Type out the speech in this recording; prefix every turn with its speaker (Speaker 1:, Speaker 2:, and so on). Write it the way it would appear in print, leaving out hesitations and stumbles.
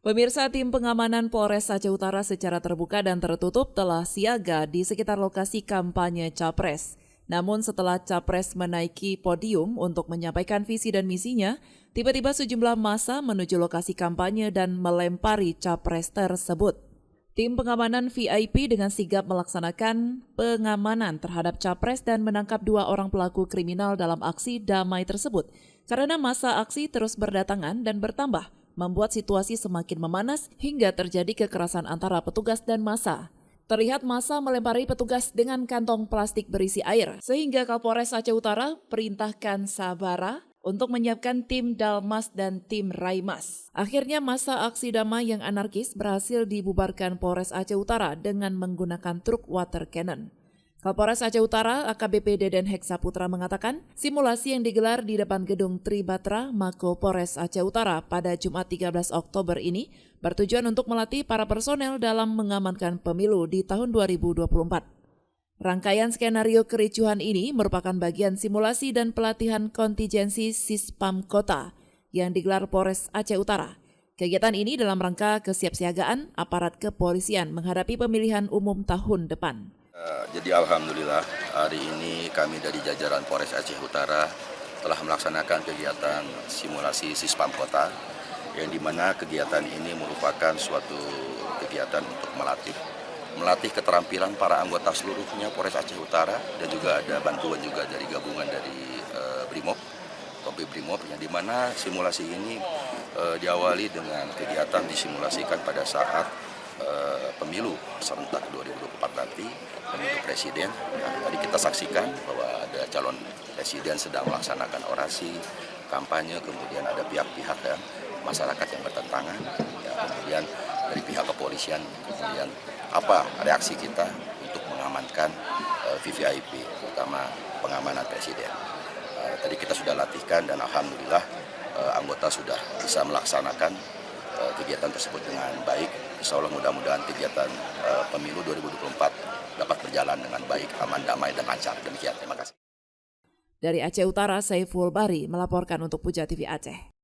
Speaker 1: Pemirsa, tim pengamanan Polres Aceh Utara secara terbuka dan tertutup telah siaga di sekitar lokasi kampanye Capres. Namun setelah Capres menaiki podium untuk menyampaikan visi dan misinya, tiba-tiba sejumlah massa menuju lokasi kampanye dan melempari Capres tersebut. Tim pengamanan VIP dengan sigap melaksanakan pengamanan terhadap Capres dan menangkap 2 orang pelaku kriminal dalam aksi damai tersebut. Karena massa aksi terus berdatangan dan bertambah, membuat situasi semakin memanas hingga terjadi kekerasan antara petugas dan massa. Terlihat massa melempari petugas dengan kantong plastik berisi air, sehingga Kapolres Aceh Utara perintahkan Sabara untuk menyiapkan tim Dalmas dan tim Raimas. Akhirnya massa aksi damai yang anarkis berhasil dibubarkan Polres Aceh Utara dengan menggunakan truk water cannon. Kapolres Aceh Utara AKBP Deden Heksaputra mengatakan, simulasi yang digelar di depan gedung Tribatra Mako Polres Aceh Utara pada Jumat 13 Oktober ini bertujuan untuk melatih para personel dalam mengamankan pemilu di tahun 2024. Rangkaian skenario kericuhan ini merupakan bagian simulasi dan pelatihan kontingensi Sispam Kota yang digelar Polres Aceh Utara. Kegiatan ini dalam rangka kesiapsiagaan aparat kepolisian menghadapi pemilihan umum tahun depan.
Speaker 2: Jadi alhamdulillah hari ini kami dari jajaran Polres Aceh Utara telah melaksanakan kegiatan simulasi Sispam Kota yang dimana kegiatan ini merupakan suatu kegiatan untuk melatih keterampilan para anggota seluruhnya Polres Aceh Utara dan juga ada bantuan juga dari gabungan dari Brimob, Kompi Brimob, yang dimana simulasi ini diawali dengan kegiatan disimulasikan pada saat pemilu serentak 2024 nanti, pemilu presiden. Tadi kita saksikan bahwa ada calon presiden sedang melaksanakan orasi, kampanye, kemudian ada pihak-pihak masyarakat yang bertentangan, kemudian dari pihak kepolisian, kemudian apa reaksi kita untuk mengamankan VVIP, terutama pengamanan presiden. Tadi kita sudah latihkan dan alhamdulillah anggota sudah bisa melaksanakan kegiatan tersebut dengan baik. Insya Allah mudah-mudahan kegiatan pemilu 2024 dapat berjalan dengan baik, aman, damai, dan lancar. Demikian, terima kasih.
Speaker 1: Dari Aceh Utara, Saiful Bari melaporkan untuk Puja TV Aceh.